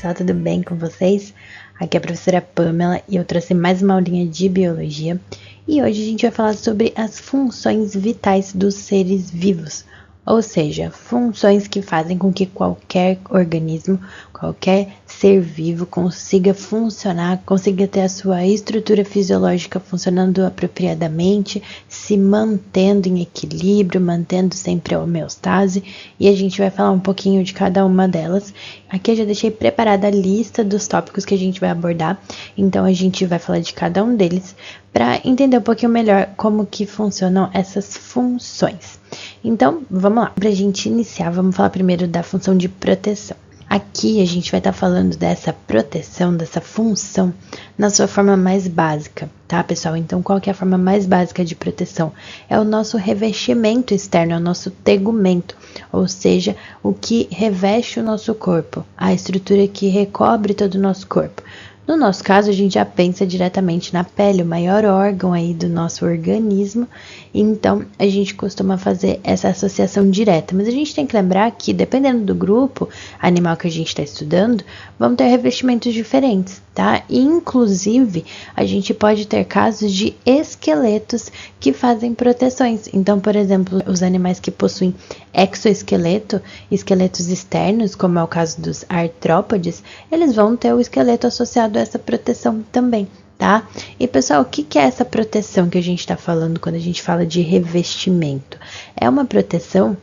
pessoal, tudo bem com vocês? Aqui é a professora Pamela e eu trouxe mais uma aulinha de biologia. E hoje a gente vai falar sobre as funções vitais dos seres vivos. Ou seja, funções que fazem com que qualquer organismo, qualquer ser vivo consiga funcionar, consiga ter a sua estrutura fisiológica funcionando apropriadamente, se mantendo em equilíbrio, mantendo sempre a homeostase. E a gente vai falar um pouquinho de cada uma delas. Aqui eu já deixei preparada a lista dos tópicos que a gente vai abordar, então a gente vai falar de cada um deles para entender um pouquinho melhor como que funcionam essas funções. Então, vamos lá. Para a gente iniciar, vamos falar primeiro da função de proteção. Aqui a gente vai estar falando dessa proteção, dessa função, na sua forma mais básica, tá, pessoal? Então, qual que é a forma mais básica de proteção? É o nosso revestimento externo, é o nosso tegumento, ou seja, o que reveste o nosso corpo, a estrutura que recobre todo o nosso corpo. No nosso caso, a gente já pensa diretamente na pele, o maior órgão aí do nosso organismo, então a gente costuma fazer essa associação direta, mas a gente tem que lembrar que, dependendo do grupo animal que a gente está estudando, vão ter revestimentos diferentes, tá? Inclusive, a gente pode ter casos de esqueletos que fazem proteções. Então, por exemplo, os animais que possuem exoesqueleto, esqueletos externos, como é o caso dos artrópodes, eles vão ter o esqueleto associado a essa proteção também, tá? E pessoal, o que é essa proteção que a gente está falando quando a gente fala de revestimento? É uma proteção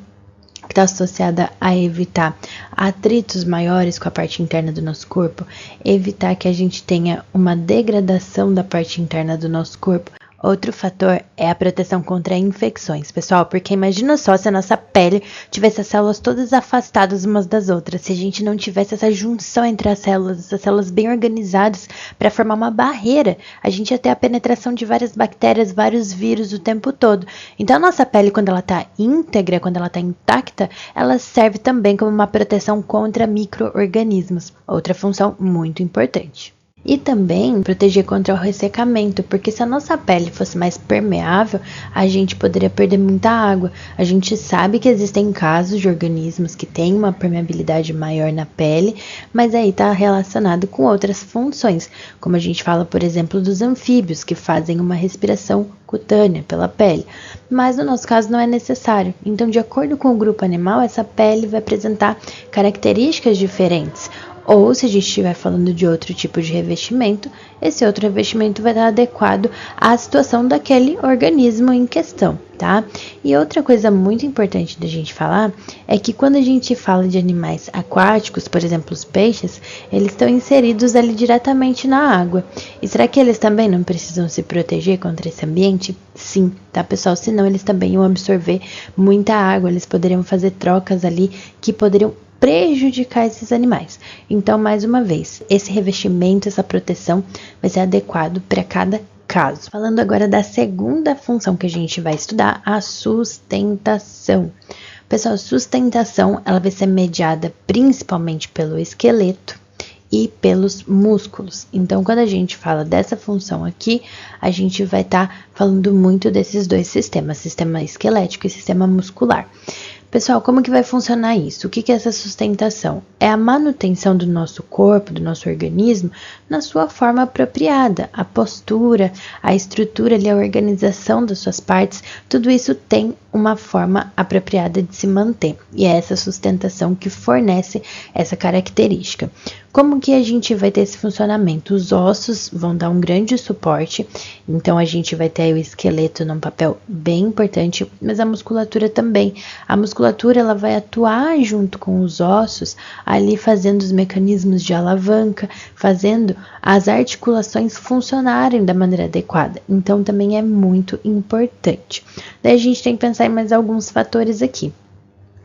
que está associada a evitar atritos maiores com a parte interna do nosso corpo, evitar que a gente tenha uma degradação da parte interna do nosso corpo. Outro fator é a proteção contra infecções, pessoal, porque imagina só se a nossa pele tivesse as células todas afastadas umas das outras, se a gente não tivesse essa junção entre as células, essas células bem organizadas para formar uma barreira, a gente ia ter a penetração de várias bactérias, vários vírus o tempo todo. Então a nossa pele, quando ela está íntegra, quando ela está intacta, ela serve também como uma proteção contra micro-organismos, outra função muito importante. E também proteger contra o ressecamento, porque se a nossa pele fosse mais permeável, a gente poderia perder muita água. A gente sabe que existem casos de organismos que têm uma permeabilidade maior na pele, mas aí está relacionado com outras funções, como a gente fala, por exemplo, dos anfíbios, que fazem uma respiração cutânea pela pele. Mas no nosso caso não é necessário. Então, de acordo com o grupo animal, essa pele vai apresentar características diferentes. Ou, se a gente estiver falando de outro tipo de revestimento, esse outro revestimento vai estar adequado à situação daquele organismo em questão, tá? E outra coisa muito importante da gente falar é que quando a gente fala de animais aquáticos, por exemplo, os peixes, eles estão inseridos ali diretamente na água. E será que eles também não precisam se proteger contra esse ambiente? Sim, tá, pessoal? Senão eles também iam absorver muita água, eles poderiam fazer trocas ali que poderiam prejudicar esses animais. Então, mais uma vez, esse revestimento, essa proteção vai ser adequado para cada caso. Falando agora da segunda função que a gente vai estudar, a sustentação. Pessoal, sustentação, ela vai ser mediada principalmente pelo esqueleto e pelos músculos. Então, quando a gente fala dessa função aqui, a gente vai estar falando muito desses dois sistemas, sistema esquelético e sistema muscular. Pessoal, como que vai funcionar isso? O que é essa sustentação? É a manutenção do nosso corpo, do nosso organismo, na sua forma apropriada. A postura, a estrutura, a organização das suas partes, tudo isso tem uma forma apropriada de se manter. E é essa sustentação que fornece essa característica. Como que a gente vai ter esse funcionamento? Os ossos vão dar um grande suporte, então a gente vai ter aí o esqueleto num papel bem importante, mas a musculatura também. A musculatura ela vai atuar junto com os ossos, ali fazendo os mecanismos de alavanca, fazendo as articulações funcionarem da maneira adequada. Então também é muito importante. Daí a gente tem que pensar em mais alguns fatores aqui.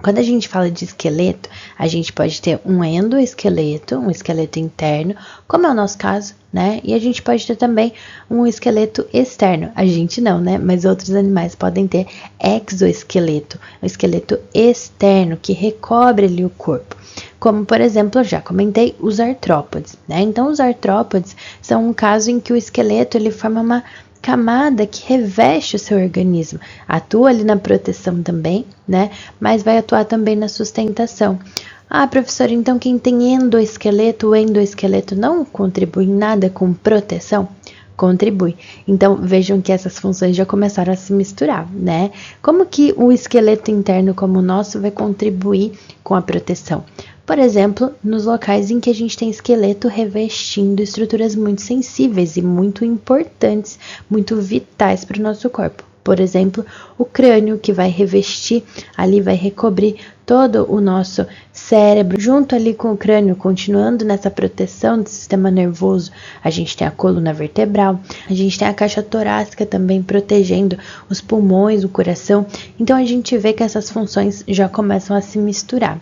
Quando a gente fala de esqueleto, a gente pode ter um endoesqueleto, um esqueleto interno, como é o nosso caso, né? E a gente pode ter também um esqueleto externo. A gente não, né? Mas outros animais podem ter exoesqueleto, um esqueleto externo que recobre ali o corpo. Como, por exemplo, eu já comentei, os artrópodes, né? Então, os artrópodes são um caso em que o esqueleto ele forma uma camada que reveste o seu organismo, atua ali na proteção também, né? Mas vai atuar também na sustentação. Ah, professora, então quem tem endoesqueleto, o endoesqueleto não contribui em nada com proteção? Contribui. Então, vejam que essas funções já começaram a se misturar, né? Como que o esqueleto interno como o nosso vai contribuir com a proteção? Por exemplo, nos locais em que a gente tem esqueleto revestindo estruturas muito sensíveis e muito importantes, muito vitais para o nosso corpo. Por exemplo, o crânio, que vai revestir ali, vai recobrir todo o nosso cérebro, junto ali com o crânio, continuando nessa proteção do sistema nervoso. A gente tem a coluna vertebral, a gente tem a caixa torácica também protegendo os pulmões, o coração. Então a gente vê que essas funções já começam a se misturar.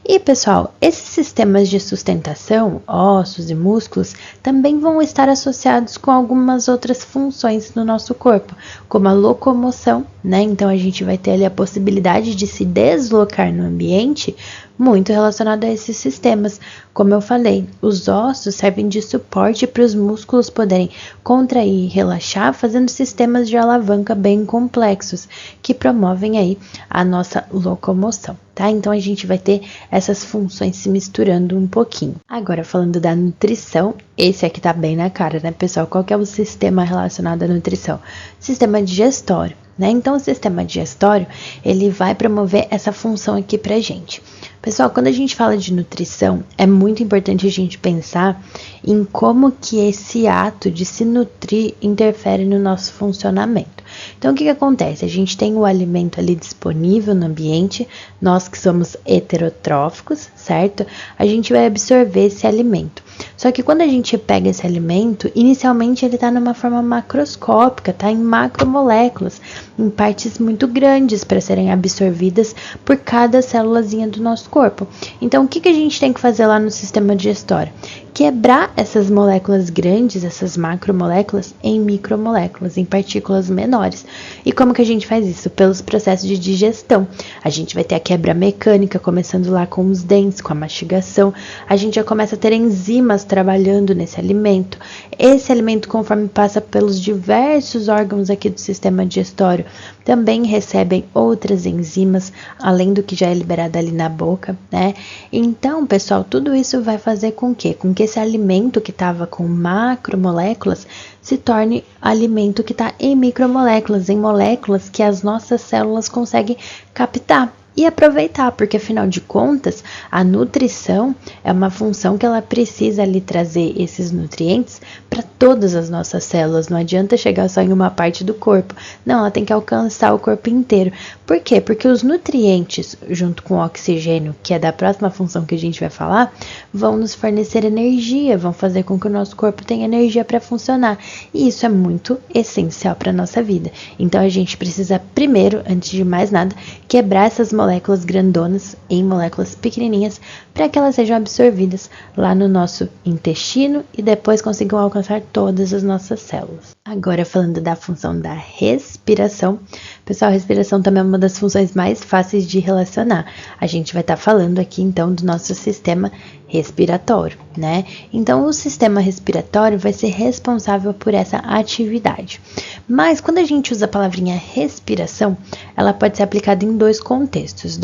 E pessoal, esses sistemas de sustentação, ossos e músculos, também vão estar associados com algumas outras funções no nosso corpo, como a locomoção, né? Então a gente vai ter ali a possibilidade de se deslocar no ambiente, muito relacionado a esses sistemas. Como eu falei, os ossos servem de suporte para os músculos poderem contrair e relaxar, fazendo sistemas de alavanca bem complexos, que promovem aí a nossa locomoção, tá? Então a gente vai ter essas funções se misturando um pouquinho. Agora, falando da nutrição, esse aqui tá bem na cara, né, pessoal? Qual que é o sistema relacionado à nutrição? Sistema digestório, né? Então, o sistema digestório, ele vai promover essa função aqui pra gente. Pessoal, quando a gente fala de nutrição, é muito importante a gente pensar em como que esse ato de se nutrir interfere no nosso funcionamento. Então, o que acontece? A gente tem o alimento ali disponível no ambiente, nós que somos heterotróficos, certo? A gente vai absorver esse alimento. Só que quando a gente pega esse alimento, inicialmente ele está numa forma macroscópica, tá? Em macromoléculas, em partes muito grandes para serem absorvidas por cada célulazinha do nosso corpo. Então, o que a gente tem que fazer lá no sistema digestório? Quebrar essas moléculas grandes, essas macromoléculas, em micromoléculas, em partículas menores. E como que a gente faz isso? Pelos processos de digestão. A gente vai ter a quebra mecânica, começando lá com os dentes, com a mastigação. A gente já começa a ter enzimas trabalhando nesse alimento. Esse alimento, conforme passa pelos diversos órgãos aqui do sistema digestório, também recebem outras enzimas, além do que já é liberado ali na boca, né? Então, pessoal, tudo isso vai fazer com que esse alimento que estava com macromoléculas se torne alimento que está em micromoléculas, em moléculas que as nossas células conseguem captar e aproveitar, porque afinal de contas, a nutrição é uma função que ela precisa ali trazer esses nutrientes para todas as nossas células. Não adianta chegar só em uma parte do corpo, não, ela tem que alcançar o corpo inteiro. Por quê? Porque os nutrientes, junto com o oxigênio, que é da próxima função que a gente vai falar, vão nos fornecer energia, vão fazer com que o nosso corpo tenha energia para funcionar. E isso é muito essencial para a nossa vida. Então a gente precisa primeiro, antes de mais nada, quebrar essas moléculas grandonas em moléculas pequenininhas para que elas sejam absorvidas lá no nosso intestino e depois consigam alcançar todas as nossas células. Agora, falando da função da respiração, pessoal, a respiração também é uma das funções mais fáceis de relacionar. A gente vai estar falando aqui então do nosso sistema respiratório, né? Então, o sistema respiratório vai ser responsável por essa atividade. Mas, quando a gente usa a palavrinha respiração, ela pode ser aplicada em dois contextos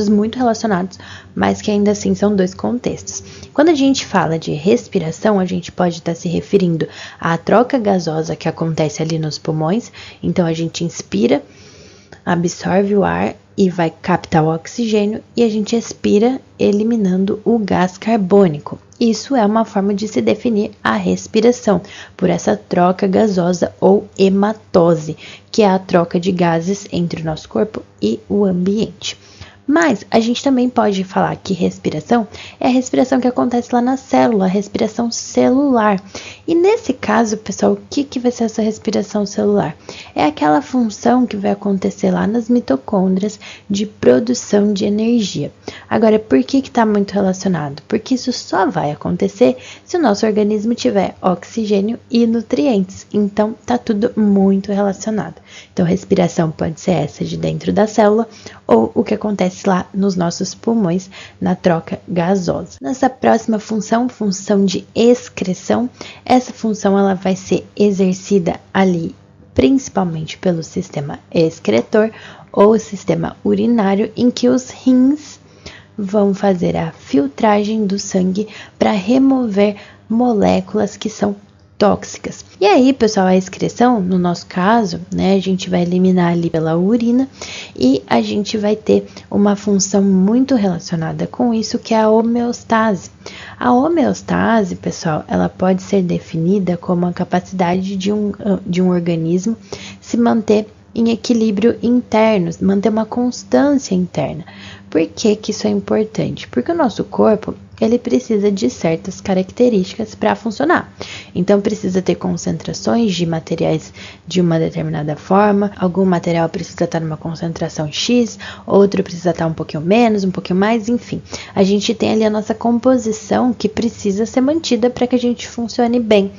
muito relacionados, mas que ainda assim são dois contextos. Quando a gente fala de respiração, a gente pode estar se referindo à troca gasosa que acontece ali nos pulmões. Então, a gente inspira, absorve o ar e vai captar o oxigênio e a gente expira, eliminando o gás carbônico. Isso é uma forma de se definir a respiração, por essa troca gasosa ou hematose, que é a troca de gases entre o nosso corpo e o ambiente. Mas a gente também pode falar que respiração é a respiração que acontece lá na célula, a respiração celular. E nesse caso, pessoal, o que vai ser essa respiração celular? É aquela função que vai acontecer lá nas mitocôndrias de produção de energia. Agora, por que está muito relacionado? Porque isso só vai acontecer se o nosso organismo tiver oxigênio e nutrientes. Então, está tudo muito relacionado. Então, respiração pode ser essa de dentro da célula ou o que acontece lá nos nossos pulmões na troca gasosa. Nossa próxima função de excreção, essa função ela vai ser exercida ali principalmente pelo sistema excretor ou sistema urinário, em que os rins vão fazer a filtragem do sangue para remover moléculas que são tóxicas. E aí, pessoal, a excreção, no nosso caso, né, a gente vai eliminar ali pela urina e a gente vai ter uma função muito relacionada com isso, que é a homeostase. A homeostase, pessoal, ela pode ser definida como a capacidade de um organismo se manter em equilíbrio interno, manter uma constância interna. Por que que isso é importante? Porque o nosso corpo, ele precisa de certas características para funcionar. Então, precisa ter concentrações de materiais de uma determinada forma, algum material precisa estar numa concentração X, outro precisa estar um pouquinho menos, um pouquinho mais, enfim. A gente tem ali a nossa composição que precisa ser mantida para que a gente funcione bem.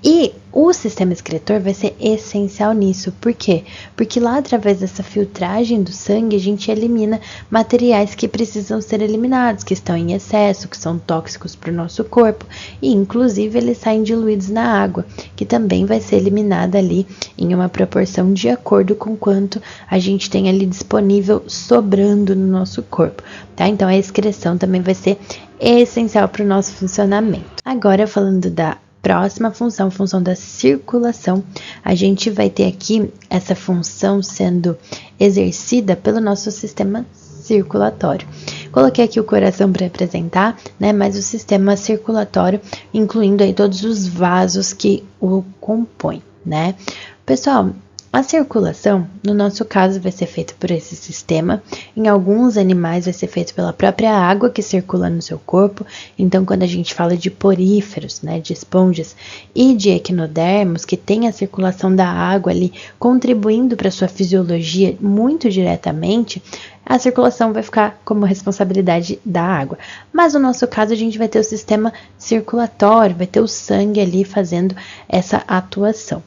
E o sistema excretor vai ser essencial nisso. Por quê? Porque lá, através dessa filtragem do sangue, a gente elimina materiais que precisam ser eliminados, que estão em excesso, que são tóxicos para o nosso corpo, e inclusive eles saem diluídos na água, que também vai ser eliminada ali em uma proporção de acordo com quanto a gente tem ali disponível sobrando no nosso corpo, tá? Então a excreção também vai ser essencial para o nosso funcionamento. Agora, falando da próxima função, função da circulação, a gente vai ter aqui essa função sendo exercida pelo nosso sistema circulatório. Coloquei aqui o coração para representar, né, mas o sistema circulatório, incluindo aí todos os vasos que o compõem, né? Pessoal, a circulação, no nosso caso, vai ser feita por esse sistema. Em alguns animais vai ser feito pela própria água que circula no seu corpo. Então, quando a gente fala de poríferos, né, de esponjas e de equinodermos, que tem a circulação da água ali contribuindo para sua fisiologia muito diretamente, a circulação vai ficar como responsabilidade da água. Mas no nosso caso, a gente vai ter o sistema circulatório, vai ter o sangue ali fazendo essa atuação.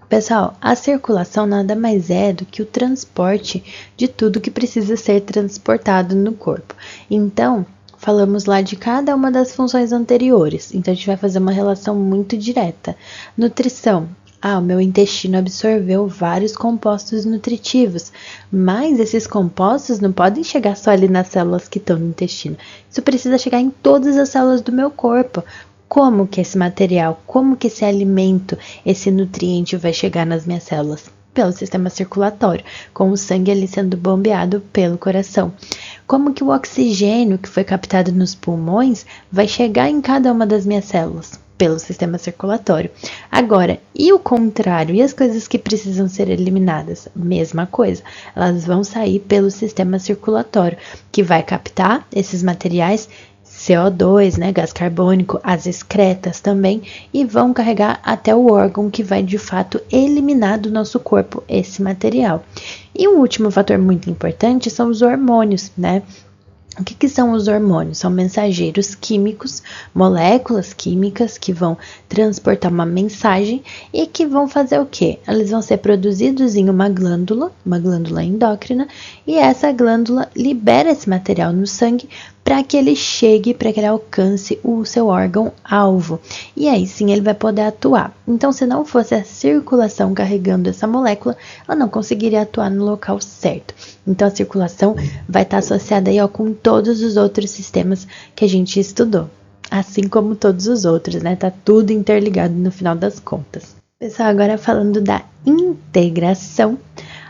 Pessoal, a circulação nada mais é do que o transporte de tudo que precisa ser transportado no corpo. Então, falamos lá de cada uma das funções anteriores. Então, a gente vai fazer uma relação muito direta. Nutrição. O meu intestino absorveu vários compostos nutritivos, mas esses compostos não podem chegar só ali nas células que estão no intestino. Isso precisa chegar em todas as células do meu corpo. Como que esse material, como que esse alimento, esse nutriente vai chegar nas minhas células? Pelo sistema circulatório, com o sangue ali sendo bombeado pelo coração. Como que o oxigênio que foi captado nos pulmões vai chegar em cada uma das minhas células? Pelo sistema circulatório. Agora, e o contrário? E as coisas que precisam ser eliminadas? Mesma coisa. Elas vão sair pelo sistema circulatório, que vai captar esses materiais CO2, né, gás carbônico, as excretas também, e vão carregar até o órgão que vai de fato eliminar do nosso corpo esse material. E um último fator muito importante são os hormônios, né? O que são os hormônios? São mensageiros químicos, moléculas químicas que vão transportar uma mensagem e que vão fazer o quê? Eles vão ser produzidos em uma glândula endócrina, e essa glândula libera esse material no sangue para que ele chegue, para que ele alcance o seu órgão-alvo. E aí sim ele vai poder atuar. Então, se não fosse a circulação carregando essa molécula, ela não conseguiria atuar no local certo. Então, a circulação vai estar associada aí, com todos os outros sistemas que a gente estudou. Assim como todos os outros, né? Tá tudo interligado no final das contas. Pessoal, agora falando da integração.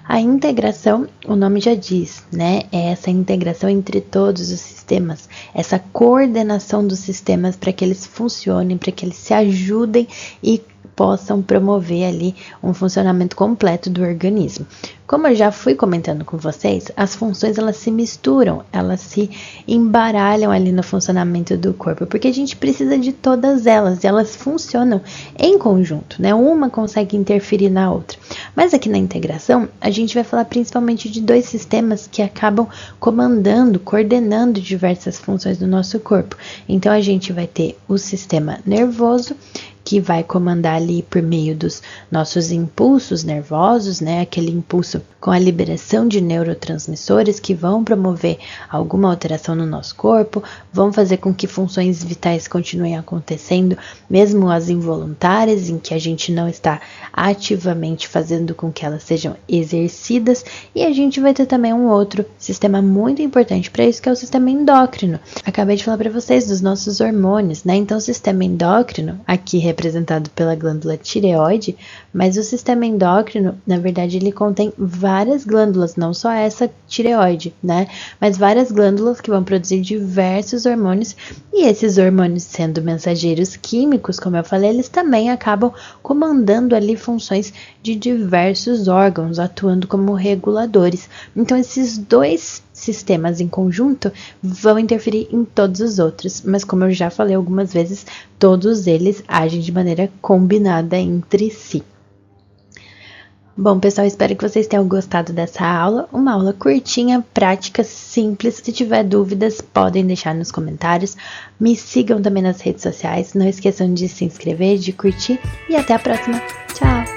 A integração, o nome já diz, né? É essa integração entre todos os sistemas, essa coordenação dos sistemas para que eles funcionem, para que eles se ajudem e possam promover ali um funcionamento completo do organismo. Como eu já fui comentando com vocês, as funções elas se misturam, elas se embaralham ali no funcionamento do corpo, porque a gente precisa de todas elas e elas funcionam em conjunto, né? Uma consegue interferir na outra. Mas aqui na integração, a gente vai falar principalmente de dois sistemas que acabam comandando, coordenando diversas funções do nosso corpo. Então, a gente vai ter o sistema nervoso, que vai comandar ali por meio dos nossos impulsos nervosos, né? Aquele impulso com a liberação de neurotransmissores que vão promover alguma alteração no nosso corpo, vão fazer com que funções vitais continuem acontecendo, mesmo as involuntárias, em que a gente não está ativamente fazendo com que elas sejam exercidas. E a gente vai ter também um outro sistema muito importante para isso, que é o sistema endócrino. Acabei de falar para vocês dos nossos hormônios, né? Então, o sistema endócrino, aqui representado pela glândula tireoide, mas o sistema endócrino, na verdade, ele contém várias glândulas, não só essa tireoide, né? Mas várias glândulas que vão produzir diversos hormônios, e esses hormônios, sendo mensageiros químicos, como eu falei, eles também acabam comandando ali funções de diversos órgãos, atuando como reguladores. Então, esses dois sistemas em conjunto vão interferir em todos os outros, mas como eu já falei algumas vezes, todos eles agem de maneira combinada entre si. Bom, pessoal, espero que vocês tenham gostado dessa aula, uma aula curtinha, prática, simples. Se tiver dúvidas, podem deixar nos comentários. Me sigam também nas redes sociais, não esqueçam de se inscrever, de curtir e até a próxima. Tchau!